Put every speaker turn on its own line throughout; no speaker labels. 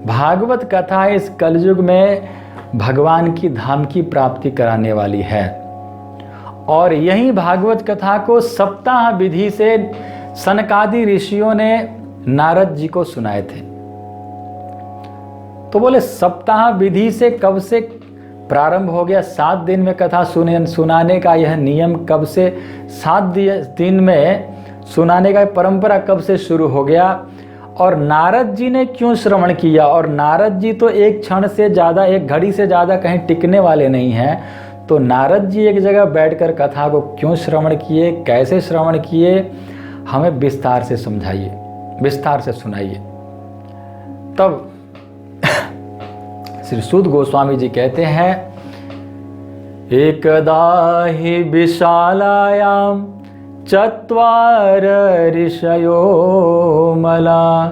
भागवत कथा इस कलयुग में भगवान की धाम की प्राप्ति कराने वाली है। और यही भागवत कथा को सप्ताह विधि से सनकादि ऋषियों ने नारद जी को सुनाए थे। तो बोले सप्ताह विधि से कब से प्रारंभ हो गया? 7 दिन में कथा सुनाने का यह नियम कब से, 7 दिन में सुनाने का परंपरा कब से शुरू हो गया? और नारद जी ने क्यों श्रवण किया? और नारद जी तो एक क्षण से ज़्यादा, एक घड़ी से ज़्यादा कहीं टिकने वाले नहीं हैं। तो नारद जी एक जगह बैठकर कथा को क्यों श्रवण किए, कैसे श्रवण किए, हमें विस्तार से समझाइए, विस्तार से सुनाइए। तब श्री सूत गोस्वामी जी कहते हैं, एकदा हि विशालायाम चत्वार ऋषयो मला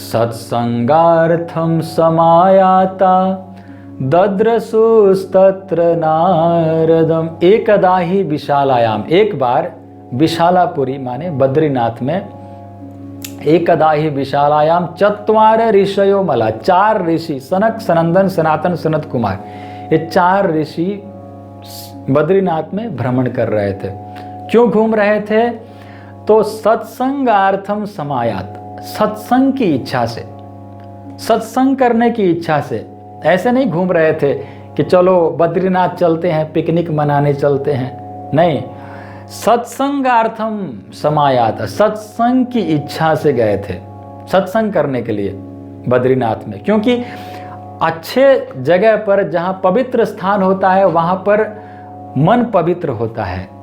सत्संगार्थम समायाता दद्रसुस्तत्र नारदम। एकदा ही विशालायाम, एक बार विशालापुरी माने बद्रीनाथ में, एकदा ही विशालायाम चत्वार ऋषयो मला, 4 ऋषि सनक सनंदन सनातन सनत कुमार, ये 4 ऋषि बद्रीनाथ में भ्रमण कर रहे थे। क्यों घूम रहे थे? तो सत्संगार्थम समायात, सत्संग की इच्छा से, सत्संग करने की इच्छा से। ऐसे नहीं घूम रहे थे कि चलो बद्रीनाथ चलते हैं, पिकनिक मनाने चलते हैं, नहीं, सत्संगार्थम समायात, सत्संग की इच्छा से गए थे, सत्संग करने के लिए बद्रीनाथ में। क्योंकि अच्छे जगह पर, जहाँ पवित्र स्थान होता है, वहाँ पर मन पवित्र होता है।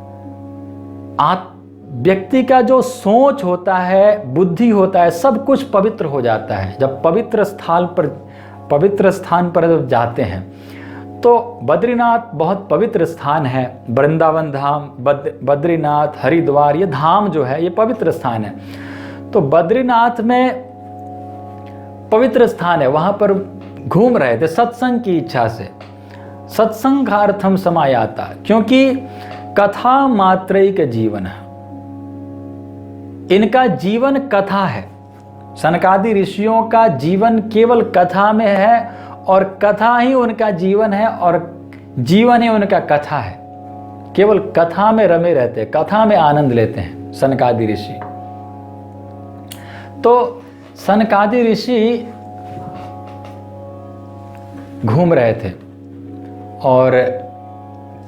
व्यक्ति का जो सोच होता है, बुद्धि होता है, सब कुछ पवित्र हो जाता है जब पवित्र स्थान पर जब जाते हैं। तो बद्रीनाथ बहुत पवित्र स्थान है। वृंदावन धाम, बद्रीनाथ, हरिद्वार, ये धाम जो है ये पवित्र स्थान है। तो बद्रीनाथ में पवित्र स्थान है, वहां पर घूम रहे थे सत्संग की इच्छा से। सत्संगार्थम समायाता, क्योंकि कथा मात्रैक जीवन है, इनका जीवन कथा है। सनकादि ऋषियों का जीवन केवल कथा में है, और कथा ही उनका जीवन है, और जीवन ही उनका कथा है। केवल कथा में रमे रहते हैं, कथा में आनंद लेते हैं सनकादि ऋषि। तो सनकादि ऋषि घूम रहे थे। और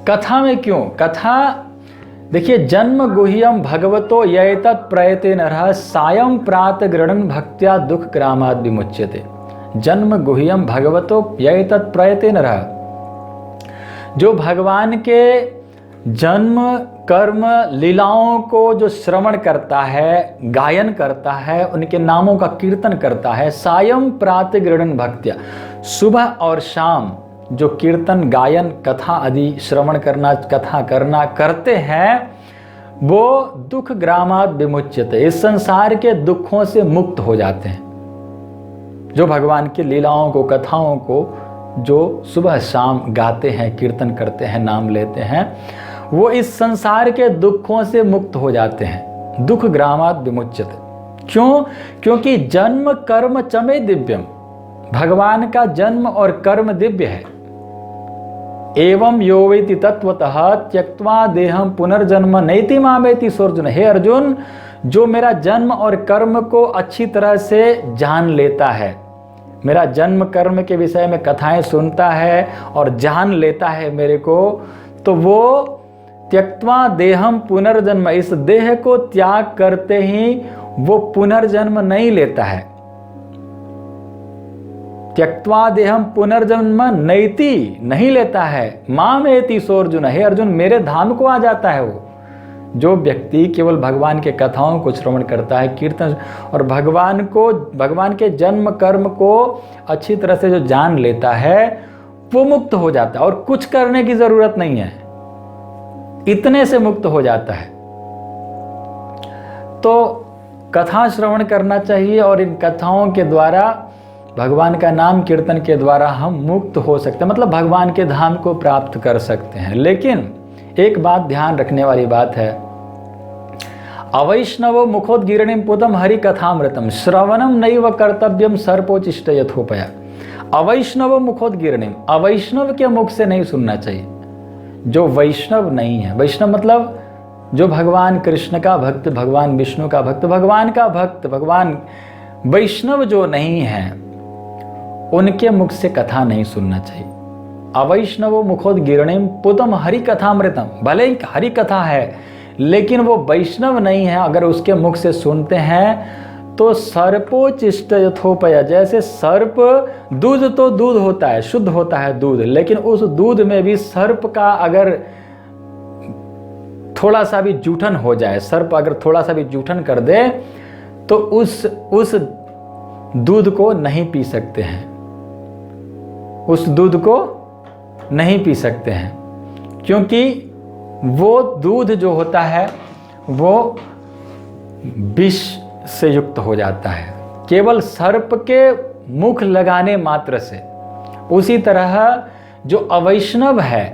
कथा में क्यों? कथा देखिए, जन्म गुह्यम भगवतो यैतत् प्रयते नरः सायं प्रात गृणन् भक्त्या दुख ग्रामात् विमुच्यते। जन्म गुह्यम भगवतो यैतत् प्रयते नरः, जो भगवान के जन्म कर्म लीलाओं को जो श्रवण करता है, गायन करता है, उनके नामों का कीर्तन करता है, सायं प्रात गृणन् भक्त्या, सुबह और शाम जो कीर्तन गायन कथा आदि श्रवण करना, कथा करना करते हैं, वो दुख ग्रामात् विमुच्यते, इस संसार के दुखों से मुक्त हो जाते हैं। जो भगवान की लीलाओं को, कथाओं को जो सुबह शाम गाते हैं, कीर्तन करते हैं, नाम लेते हैं, वो इस संसार के दुखों से मुक्त हो जाते हैं। दुख ग्रामात् विमुच्यते। क्यों? क्योंकि जन्म कर्म चमे दिव्यम, भगवान का जन्म और कर्म दिव्य है। एवं यो वेति तत्वतः त्यक्त्वा देहम पुनर्जन्म नैति मामेति सोऽर्जुन। हे अर्जुन, जो मेरा जन्म और कर्म को अच्छी तरह से जान लेता है, मेरा जन्म कर्म के विषय में कथाएं सुनता है और जान लेता है मेरे को, तो वो त्यक्त्वा देहम पुनर्जन्म, इस देह को त्याग करते ही वो पुनर्जन्म नहीं लेता है। त्यक्त्वा देहम पुनर्जन्म नैति, नहीं लेता है। मामेति सोऽर्जुन, हे अर्जुन, मेरे धाम को आ जाता है वो। जो व्यक्ति केवल भगवान के कथाओं को श्रवण करता है, कीर्तन, और भगवान को, भगवान के जन्म कर्म को अच्छी तरह से जो जान लेता है, वो मुक्त हो जाता है और कुछ करने की जरूरत नहीं है, इतने से मुक्त हो जाता है। तो कथा श्रवण करना चाहिए, और इन कथाओं के द्वारा, भगवान का नाम कीर्तन के द्वारा हम मुक्त हो सकते हैं, मतलब भगवान के धाम को प्राप्त कर सकते हैं। लेकिन एक बात ध्यान रखने वाली बात है, अवैष्णव मुखोद्गीर्णिम पुतम हरि कथामृतम श्रवणम नैव कर्तव्यम सर्पोचिष्ट यथोपया। अवैष्णव मुखोद्गीर्णिम, अवैष्णव के मुख से नहीं सुनना चाहिए। जो वैष्णव नहीं है, वैष्णव मतलब जो भगवान कृष्ण का भक्त, भगवान विष्णु का भक्त, भगवान का भक्त, भगवान वैष्णव जो नहीं है, उनके मुख से कथा नहीं सुनना चाहिए। अवैष्णव मुखोद्गीर्णिम पुतम हरि कथामृतम, भले ही हरि कथा है लेकिन वो वैष्णव नहीं है, अगर उसके मुख से सुनते हैं तो सर्पोचिष्ट यथोपय, जैसे सर्प, दूध तो दूध होता है, शुद्ध होता है दूध, लेकिन उस दूध में भी सर्प का अगर थोड़ा सा भी जूठन हो जाए, सर्प अगर थोड़ा सा भी जूठन कर दे तो उस दूध को नहीं पी सकते हैं, उस दूध को नहीं पी सकते हैं, क्योंकि वो दूध जो होता है वो विष से युक्त हो जाता है केवल सर्प के मुख लगाने मात्र से। उसी तरह जो अवैष्णव है,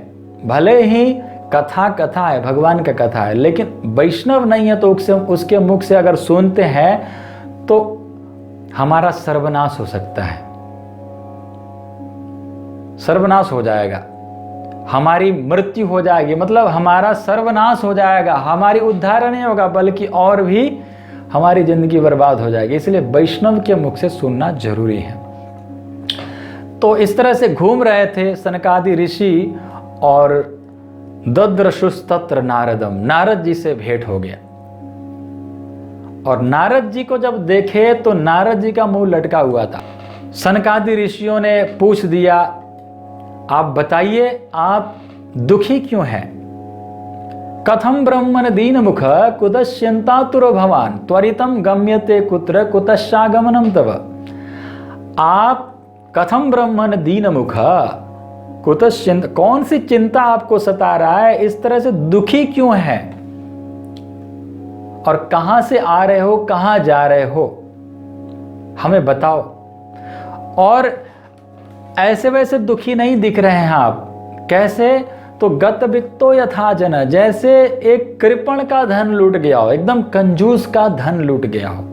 भले ही कथा है, भगवान का कथा है, लेकिन वैष्णव नहीं है, तो उसके मुख से अगर सुनते हैं तो हमारा सर्वनाश हो सकता है, सर्वनाश हो जाएगा, हमारी मृत्यु हो जाएगी, मतलब हमारा सर्वनाश हो जाएगा, हमारी उद्धार नहीं होगा बल्कि और भी हमारी जिंदगी बर्बाद हो जाएगी। इसलिए वैष्णव के मुख से सुनना जरूरी है। तो इस तरह से घूम रहे थे सनकादि ऋषि और दद्रशुस्तत्र नारदम, नारद जी से भेंट हो गया। और नारद जी को जब देखे तो नारद जी का मुंह लटका हुआ था। सनकादि ऋषियों ने पूछ दिया, आप बताइए आप दुखी क्यों हैं? कथम ब्रह्मन दीन मुख कुतश्चिंतातुरो भवान त्वरितम गम्यते कुत्र कुतश्चागमनम तव। आप कथम ब्रह्मन दीन मुख, कुतश्चिंत, कौन सी चिंता आपको सता रहा है, इस तरह से दुखी क्यों है, और कहां से आ रहे हो, कहां जा रहे हो, हमें बताओ। और ऐसे वैसे दुखी नहीं दिख रहे हैं आप, कैसे? तो गत वित्तो यथा जन, जैसे एक कृपण का धन लूट गया हो, एकदम कंजूस का धन लूट गया हो,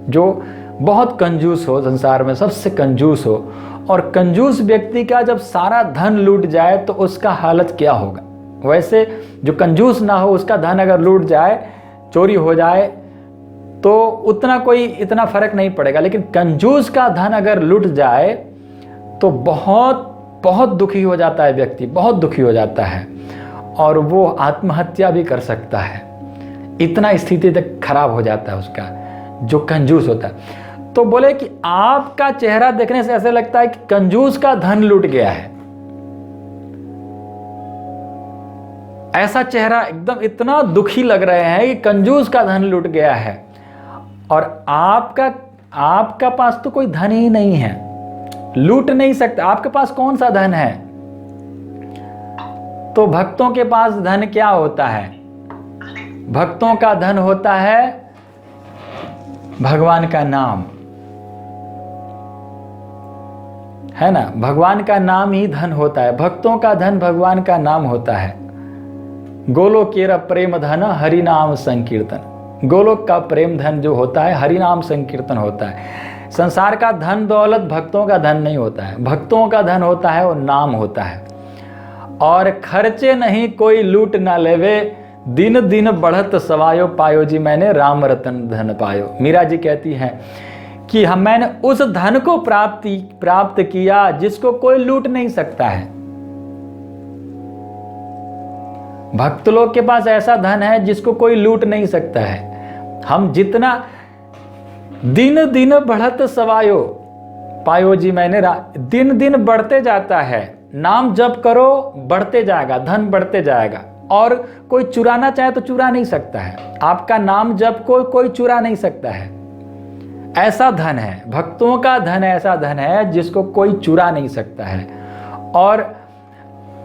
जो बहुत कंजूस हो, संसार में सबसे कंजूस हो। और कंजूस व्यक्ति का जब सारा धन लूट जाए तो उसका हालत क्या होगा? वैसे जो कंजूस ना हो उसका धन अगर लूट जाए, चोरी हो जाए, तो उतना कोई इतना फर्क नहीं पड़ेगा, लेकिन कंजूस का धन अगर लूट जाए तो बहुत बहुत दुखी हो जाता है व्यक्ति, बहुत दुखी हो जाता है, और वो आत्महत्या भी कर सकता है। इतना स्थिति तक खराब हो जाता है उसका, जो कंजूस होता है। तो बोले कि आपका चेहरा देखने से ऐसा लगता है कि कंजूस का धन लूट गया है। ऐसा चेहरा एकदम इतना दुखी लग रहे हैं कि कंजूस का धन लूट गया है, और आपका पास तो कोई धन ही नहीं है, लूट नहीं सकता। आपके पास कौन सा धन है? तो भक्तों के पास धन क्या होता है? भक्तों का धन होता है भगवान का नाम, है ना? भगवान का नाम ही धन होता है, भक्तों का धन भगवान का नाम होता है। गोलोकेर प्रेम धन हरि नाम संकीर्तन, गोलोक का प्रेम धन जो होता है हरि नाम संकीर्तन होता है। संसार का धन दौलत भक्तों का धन नहीं होता है, भक्तों का धन होता है वो नाम होता है। और खर्चे नहीं कोई लूट ना लेवे, दिन दिन बढ़त सवायो पायो जी मैंने राम रतन धन पायो। मीरा जी कहती हैं कि मैंने उस धन को प्राप्त किया जिसको कोई लूट नहीं सकता है। भक्त लोग के पास ऐसा धन है जिसको कोई लूट नहीं सकता है। हम जितना दिन दिन बढ़त सवायो पायो जी मैंने, दिन दिन बढ़ते जाता है, नाम जप करो बढ़ते जाएगा, धन बढ़ते जाएगा, और कोई चुराना चाहे तो चुरा नहीं सकता है। आपका नाम जप को कोई चुरा नहीं सकता है। ऐसा धन है, भक्तों का धन ऐसा धन है जिसको कोई चुरा नहीं सकता है। और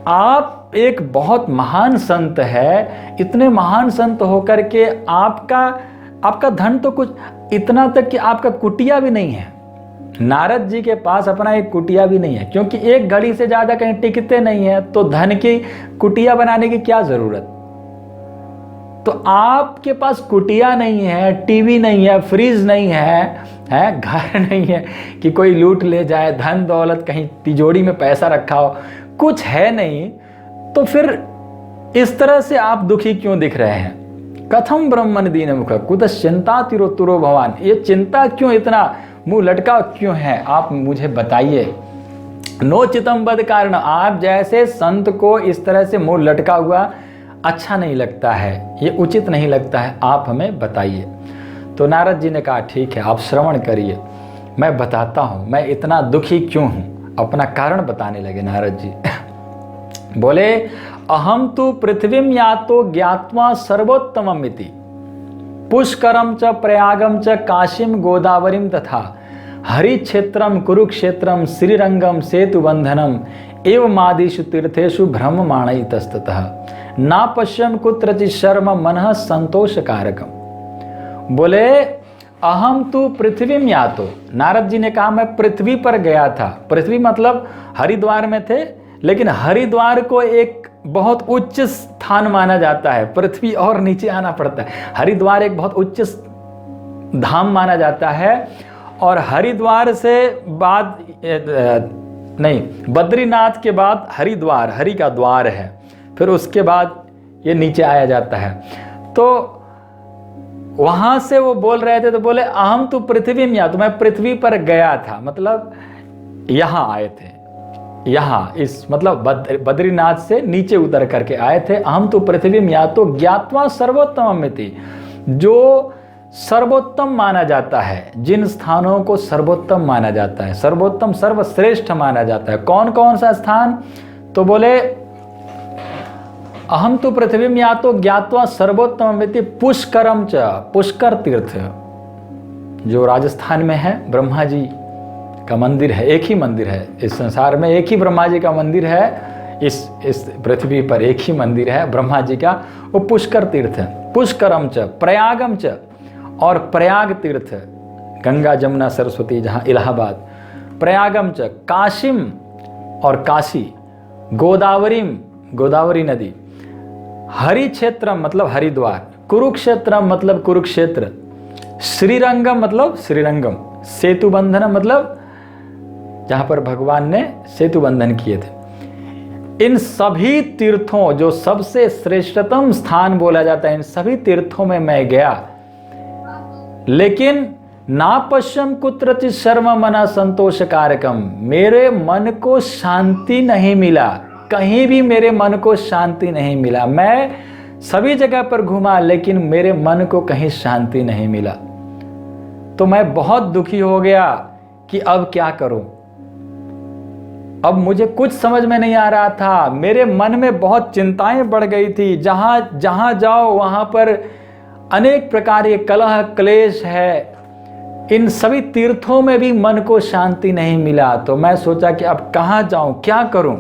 आप एक बहुत महान संत है, इतने महान संत होकर के आपका धन तो कुछ इतना तक कि आपका कुटिया भी नहीं है। नारद जी के पास अपना एक कुटिया भी नहीं है, क्योंकि एक घड़ी से ज्यादा कहीं टिकते नहीं है, तो धन की कुटिया बनाने की क्या जरूरत? तो आपके पास कुटिया नहीं है, टीवी नहीं है, फ्रिज नहीं है, घर नहीं है कि कोई लूट ले जाए, धन दौलत कहीं तिजोरी में पैसा रखा हो, कुछ है नहीं, तो फिर इस तरह से आप दुखी क्यों दिख रहे हैं? कथम ब्रह्मन दीन मुख कुतः चिंता तिरो भगवान, ये चिंता क्यों, इतना मुंह लटका क्यों है? आप मुझे बताइए। नो चितम बद कारण, आप जैसे संत को इस तरह से मुंह लटका हुआ अच्छा नहीं लगता है, ये उचित नहीं लगता है, आप हमें बताइए। तो नारद जी ने कहा ठीक है, आप श्रवण करिए, मैं बताता हूँ मैं इतना दुखी क्यों हूँ। अपना कारण बताने लगे नारद जी। बोले अहम तु पृथ्वीम यातो ज्ञात्वा सर्वोत्तमम इति पुष्करम च प्रयागम च काशीम गोदावरीम तथा हरिक्षेत्रम कुरुक्षेत्रम श्रीरंगम सेतुबंधनम एवं आदिषु तीर्थेषु भ्रममाण इतस्ततः ना पश्यम कुत्रचित् शर्म मनः संतोष कारकम। बोले अहम तु पृथ्वीम यातो, नारद जी ने कहा मैं पृथ्वी पर गया था। पृथ्वी मतलब हरिद्वार में थे, लेकिन हरिद्वार को एक बहुत उच्च स्थान माना जाता है, पृथ्वी और नीचे आना पड़ता है। हरिद्वार एक बहुत उच्च धाम माना जाता है, और हरिद्वार से बाद नहीं, बद्रीनाथ के बाद हरिद्वार, हरि का द्वार है, फिर उसके बाद ये नीचे आया जाता है। तो वहां से वो बोल रहे थे, तो बोले अहम तो पृथ्वी में, या तो मैं पृथ्वी पर गया था, मतलब यहां आए थे, यहाँ इस मतलब बद्रीनाथ से नीचे उतर करके आए थे। अहम तो पृथ्वी में या तो ज्ञात्वा सर्वोत्तम इति, जो सर्वोत्तम माना जाता है, जिन स्थानों को सर्वोत्तम माना जाता है, सर्वोत्तम सर्वश्रेष्ठ माना जाता है। कौन कौन सा स्थान? तो बोले अहम तो पृथ्वी में या तो ज्ञात्वा सर्वोत्तम इति पुष्करम च, पुष्कर तीर्थ जो राजस्थान में है, ब्रह्मा जी का मंदिर है, एक ही मंदिर है इस संसार में, एक ही ब्रह्मा जी का मंदिर है, इस पृथ्वी पर एक ही मंदिर है ब्रह्मा जी का, वो पुष्कर तीर्थ है। पुष्करम च प्रयागम च, और प्रयाग तीर्थ गंगा जमुना सरस्वती जहाँ इलाहाबाद, प्रयागम च काशीम और काशी, गोदावरीम गोदावरी नदी, हरि क्षेत्रम मतलब हरिद्वार, कुरुक्षेत्रम मतलब कुरुक्षेत्र, श्रीरंगम मतलब श्रीरंगम, सेतु बंधन मतलब जहां पर भगवान ने सेतु बंधन किए थे। इन सभी तीर्थों, जो सबसे श्रेष्ठतम स्थान बोला जाता है, इन सभी तीर्थों में मैं गया, लेकिन ना पश्यम कुत्रचित् शर्म मना संतोष कारकम, मेरे मन को शांति नहीं मिला, कहीं भी मेरे मन को शांति नहीं मिला। मैं सभी जगह पर घूमा, लेकिन मेरे मन को कहीं शांति नहीं मिला। तो मैं बहुत दुखी हो गया कि अब क्या करूं। अब मुझे कुछ समझ में नहीं आ रहा था, मेरे मन में बहुत चिंताएं बढ़ गई थी। जहां जहां जाओ वहां पर अनेक प्रकार के कलह क्लेश है, इन सभी तीर्थों में भी मन को शांति नहीं मिला। तो मैं सोचा कि अब कहां जाऊं, क्या करूं।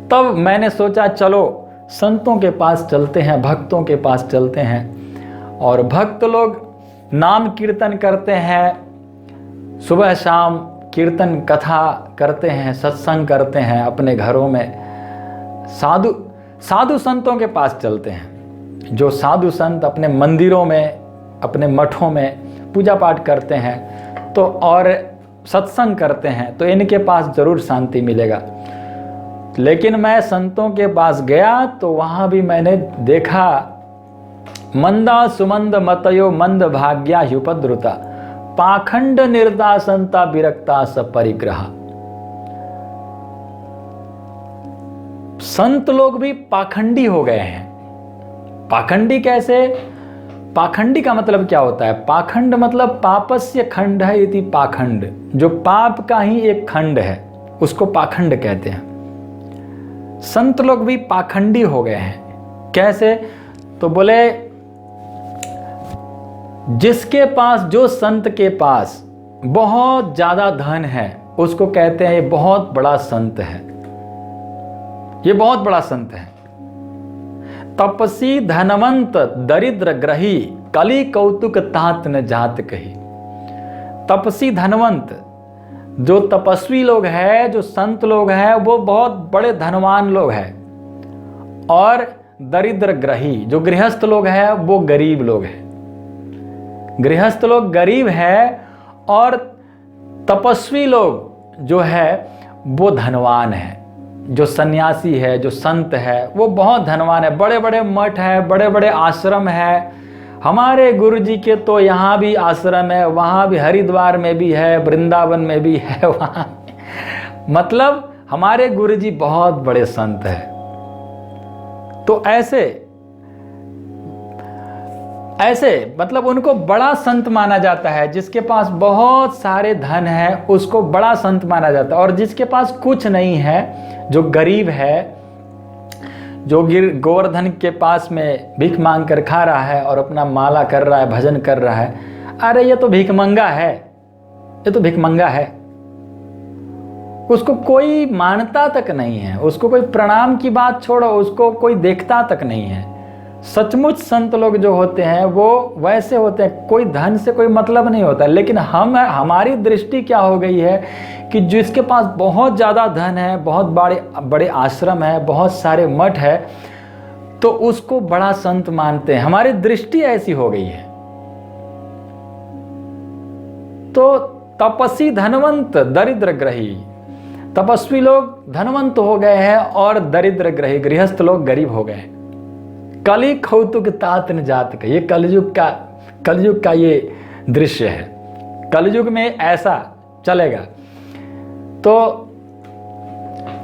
तब मैंने सोचा चलो संतों के पास चलते हैं, भक्तों के पास चलते हैं। और भक्त लोग नाम कीर्तन करते हैं, सुबह शाम कीर्तन कथा करते हैं, सत्संग करते हैं अपने घरों में। साधु संतों के पास चलते हैं, जो साधु संत अपने मंदिरों में, अपने मठों में पूजा पाठ करते हैं तो और सत्संग करते हैं, तो इनके पास जरूर शांति मिलेगा। लेकिन मैं संतों के पास गया तो वहां भी मैंने देखा मंदा सुमंद मतयो मंद भाग्या ह्युपद्रुता पाखंड निर्दासनता विरक्ता स परिग्रह। संत लोग भी पाखंडी हो गए हैं। पाखंडी कैसे? पाखंडी का मतलब क्या होता है? पाखंड मतलब पापस्य खंड है इति पाखंड, जो पाप का ही एक खंड है उसको पाखंड कहते हैं। संत लोग भी पाखंडी हो गए हैं। कैसे? तो बोले जिसके पास, जो संत के पास बहुत ज्यादा धन है उसको कहते हैं ये बहुत बड़ा संत है, ये बहुत बड़ा संत है। तपसी धनवंत दरिद्र ग्रही कली कौतुक तात न जात कही। तपसी धनवंत, जो तपस्वी लोग हैं, जो संत लोग हैं, वो बहुत बड़े धनवान लोग हैं। और दरिद्र ग्रही, जो गृहस्थ लोग हैं वो गरीब लोग हैं, गृहस्थ लोग गरीब है, और तपस्वी लोग जो है वो धनवान है। जो सन्यासी है, जो संत है, वो बहुत धनवान है। बड़े बड़े मठ है, बड़े बड़े आश्रम है। हमारे गुरु जी के तो यहाँ भी आश्रम है, वहाँ भी, हरिद्वार में भी है, वृंदावन में भी है, वहाँ मतलब हमारे गुरु जी बहुत बड़े संत हैं। तो ऐसे मतलब उनको बड़ा संत माना जाता है। जिसके पास बहुत सारे धन है उसको बड़ा संत माना जाता है, और जिसके पास कुछ नहीं है, जो गरीब है, जो गोवर्धन के पास में भीख मांग कर खा रहा है और अपना माला कर रहा है, भजन कर रहा है, अरे ये तो भिखमंगा है, ये तो भिखमंगा है। उसको कोई मानता तक नहीं है, उसको कोई प्रणाम की बात छोड़ो, उसको कोई देखता तक नहीं है। सचमुच संत लोग जो होते हैं वो वैसे होते हैं, कोई धन से कोई मतलब नहीं होता। लेकिन हमारी दृष्टि क्या हो गई है कि जिसके पास बहुत ज़्यादा धन है, बहुत बड़े बड़े आश्रम है, बहुत सारे मठ है, तो उसको बड़ा संत मानते हैं। हमारी दृष्टि ऐसी हो गई है। तो तपस्वी धनवंत, दरिद्र ग्रही, तपस्वी लोग धनवंत हो गए हैं और दरिद्र ग्रही, गृहस्थ लोग गरीब हो गए। कली कौतुक तात न जात का, ये कलयुग का ये दृश्य है। कलयुग में ऐसा चलेगा। तो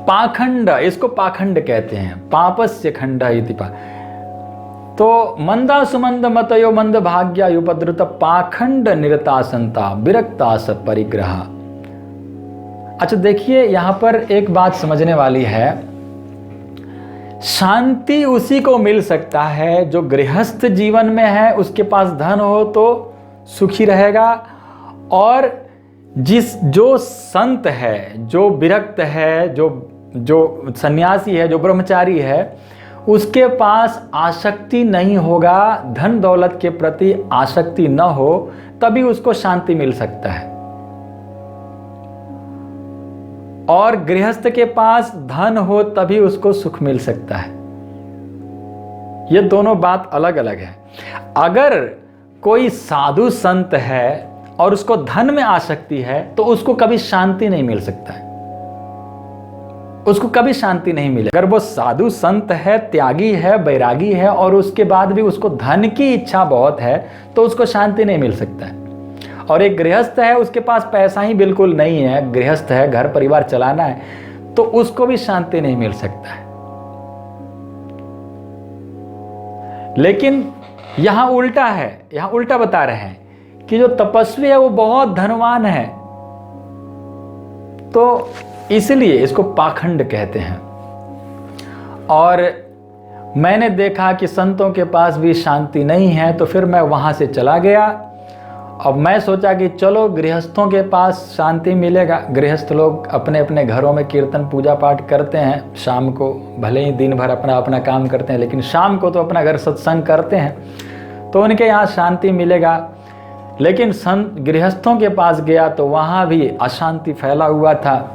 पाखंड, इसको पाखंड कहते हैं, पापस्य खंड इति पा। तो मंदा सुमंद मतयो मंद भाग्या उपद्रुत पाखंड निरता संता विरक्ता स परिग्रह। अच्छा देखिए, यहां पर एक बात समझने वाली है। शांति उसी को मिल सकता है जो गृहस्थ जीवन में है, उसके पास धन हो तो सुखी रहेगा, और जो संत है, जो विरक्त है, जो सन्यासी है, जो ब्रह्मचारी है, उसके पास आसक्ति नहीं होगा, धन दौलत के प्रति आसक्ति न हो, तभी उसको शांति मिल सकता है। और गृहस्थ के पास धन हो तभी उसको सुख मिल सकता है। ये दोनों बात अलग अलग है। अगर कोई साधु संत है और उसको धन में आसक्ति है तो उसको कभी शांति नहीं मिल सकता है, उसको कभी शांति नहीं मिले। अगर वो साधु संत है, त्यागी है, बैरागी है, और उसके बाद भी उसको धन की इच्छा बहुत है, तो उसको शांति नहीं मिल सकता है। और एक गृहस्थ है, उसके पास पैसा ही बिल्कुल नहीं है, गृहस्थ है, घर परिवार चलाना है, तो उसको भी शांति नहीं मिल सकता है। लेकिन यहां उल्टा है, यहां उल्टा बता रहे हैं कि जो तपस्वी है वो बहुत धनवान है, तो इसलिए इसको पाखंड कहते हैं। और मैंने देखा कि संतों के पास भी शांति नहीं है, तो फिर मैं वहां से चला गया। अब मैं सोचा कि चलो गृहस्थों के पास शांति मिलेगा। गृहस्थ लोग अपने अपने घरों में कीर्तन पूजा पाठ करते हैं, शाम को भले ही दिन भर अपना अपना काम करते हैं, लेकिन शाम को तो अपना घर सत्संग करते हैं, तो उनके यहाँ शांति मिलेगा। लेकिन संत गृहस्थों के पास गया तो वहाँ भी अशांति फैला हुआ था।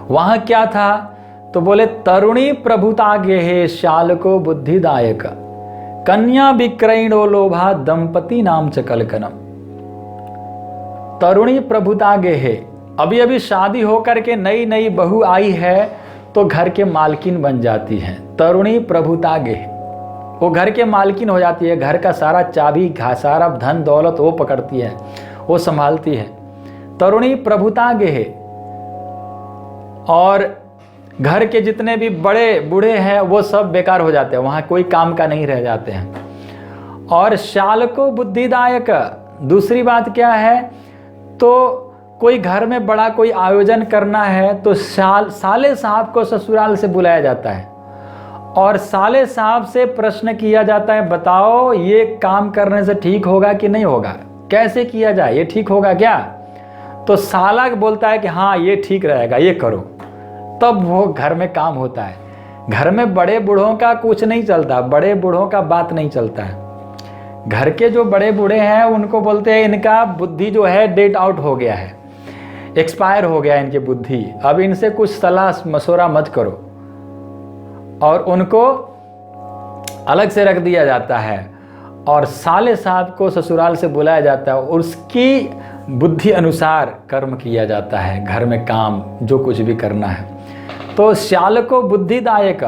वहाँ क्या था? तो बोले तरुणी प्रभुता गेहे श्याल को बुद्धिदायक, कन्या विक्रयणो लोभा दंपति नाम च कलकनम। तरुणी प्रभुता गेहे, अभी अभी शादी होकर के नई नई बहू आई है तो घर के मालकिन बन जाती है। तरुणी प्रभुता गेहे, वो घर के मालकिन हो जाती है, घर का सारा चाबी, सारा धन दौलत वो पकड़ती है, वो संभालती है। तरुणी प्रभुता गेहे, और घर के जितने भी बड़े बूढ़े हैं वो सब बेकार हो जाते हैं, वहाँ कोई काम का नहीं रह जाते हैं। और शाल को बुद्धिदायक, दूसरी बात क्या है? तो कोई घर में बड़ा कोई आयोजन करना है तो साले साहब को ससुराल से बुलाया जाता है, और साले साहब से प्रश्न किया जाता है, बताओ ये काम करने से ठीक होगा कि नहीं होगा, कैसे किया जाए, ये ठीक होगा क्या? तो साला बोलता है कि हाँ ये ठीक रहेगा, ये करो, तब वो घर में काम होता है। घर में बड़े बूढ़ों का कुछ नहीं चलता, बड़े बूढ़ों का बात नहीं चलता है। घर के जो बड़े बूढ़े हैं उनको बोलते हैं इनका बुद्धि जो है डेट आउट हो गया है, एक्सपायर हो गया है इनकी बुद्धि, अब इनसे कुछ सलाह मशवरा मत करो। और उनको अलग से रख दिया जाता है और साले साहब को ससुराल से बुलाया जाता है और उसकी बुद्धि अनुसार कर्म किया जाता है, घर में काम जो कुछ भी करना है। तो श्यालको बुद्धिदायक।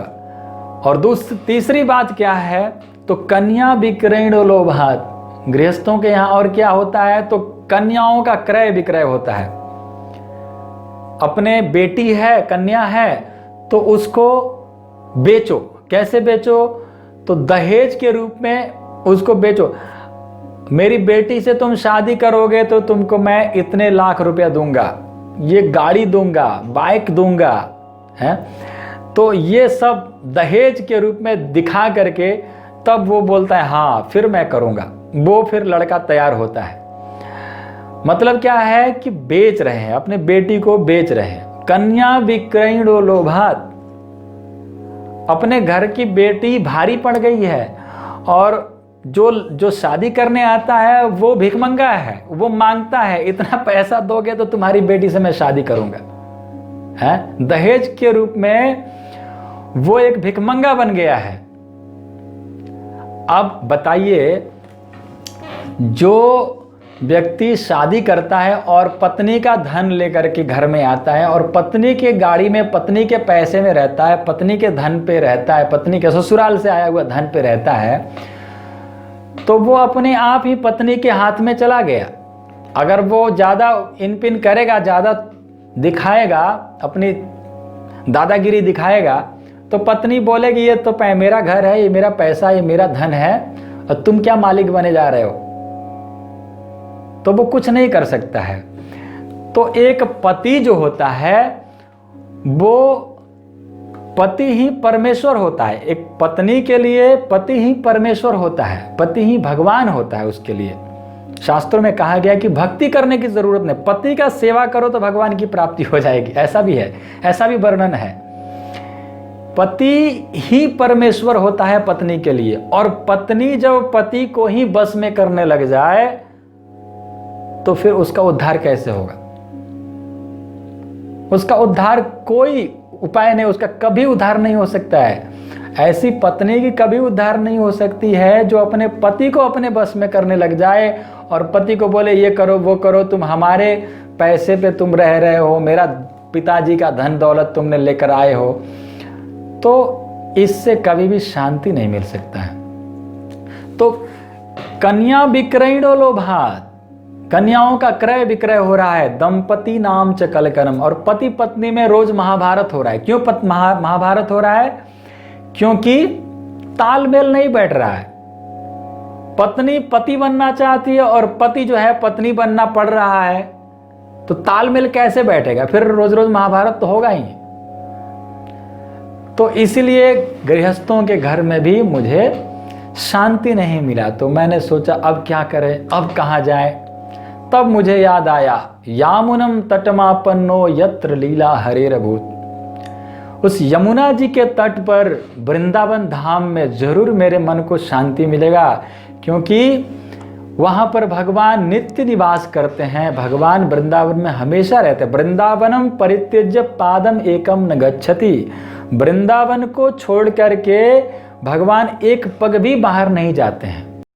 और तीसरी बात क्या है, तो कन्या विक्रयणो लोभात। गृहस्थों के यहाँ और क्या होता है, तो कन्याओं का क्रय विक्रय होता है। अपने बेटी है, कन्या है, तो उसको बेचो। कैसे बेचो, तो दहेज के रूप में उसको बेचो। मेरी बेटी से तुम शादी करोगे तो तुमको मैं इतने लाख रुपया दूंगा, ये गाड़ी दूंगा, बाइक दूंगा, है। तो ये सब दहेज के रूप में दिखा करके तब वो बोलता है हाँ फिर मैं करूंगा। वो फिर लड़का तैयार होता है। मतलब क्या है कि बेच रहे हैं, अपने बेटी को बेच रहे हैं। कन्या विक्रयणो लोभात। अपने घर की बेटी भारी पड़ गई है और जो शादी करने आता है वो भिखमंगा है, वो मांगता है इतना पैसा दोगे तो तुम्हारी बेटी से मैं शादी करूंगा, है। दहेज के रूप में वो एक भिखमंगा बन गया है। अब बताइए, जो व्यक्ति शादी करता है और पत्नी का धन लेकर के घर में आता है और पत्नी के गाड़ी में, पत्नी के पैसे में रहता है, पत्नी के धन पे रहता है, पत्नी के ससुराल से आया हुआ धन पे रहता है, तो वो अपने आप ही पत्नी के हाथ में चला गया। अगर वो ज़्यादा इनपिन करेगा, ज़्यादा दिखाएगा, अपनी दादागिरी दिखाएगा, तो पत्नी बोलेगी ये तो मेरा घर है, ये मेरा पैसा, ये मेरा धन है और तुम क्या मालिक बने जा रहे हो। तो वो कुछ नहीं कर सकता है। तो एक पति जो होता है वो पति ही परमेश्वर होता है। एक पत्नी के लिए पति ही परमेश्वर होता है, पति ही भगवान होता है उसके लिए। शास्त्रों में कहा गया कि भक्ति करने की जरूरत नहीं, पति का सेवा करो तो भगवान की प्राप्ति हो जाएगी। ऐसा भी है, ऐसा भी वर्णन है। पति ही परमेश्वर होता है पत्नी के लिए। और पत्नी जब पति को ही बस में करने लग जाए तो फिर उसका उद्धार कैसे होगा। उसका उद्धार कोई उपाय नहीं, उसका कभी उद्धार नहीं हो सकता है। ऐसी पत्नी की कभी उद्धार नहीं हो सकती है जो अपने पति को अपने बस में करने लग जाए और पति को बोले ये करो वो करो, तुम हमारे पैसे पे तुम रह रहे हो, मेरा पिताजी का धन दौलत तुमने लेकर आए हो। तो इससे कभी भी शांति नहीं मिल सकता है। तो कन्या विक्रयणो लोभात, कन्याओं का क्रय विक्रय हो रहा है। दंपति नाम च कलकरम। और पति पत्नी में रोज महाभारत हो रहा है। क्यों महाभारत हो रहा है? क्योंकि तालमेल नहीं बैठ रहा है। पत्नी पति बनना चाहती है और पति जो है पत्नी बनना पड़ रहा है, तो तालमेल कैसे बैठेगा? फिर रोज रोज महाभारत तो होगा ही। तो इसीलिए गृहस्थों के घर में भी मुझे शांति नहीं मिला। तो मैंने सोचा अब क्या करें, अब कहाँ जाएं। तब मुझे याद आया, यामुनम तटमापन्नो यत्र लीला हरेरभूत। उस यमुना जी के तट पर वृंदावन धाम में जरूर मेरे मन को शांति मिलेगा, क्योंकि वहाँ पर भगवान नित्य निवास करते हैं। भगवान वृंदावन में हमेशा रहते हैं। वृंदावनम परित्यज्य पादम एकम न गच्छति। वृंदावन को छोड़ करके भगवान एक पग भी बाहर नहीं जाते हैं।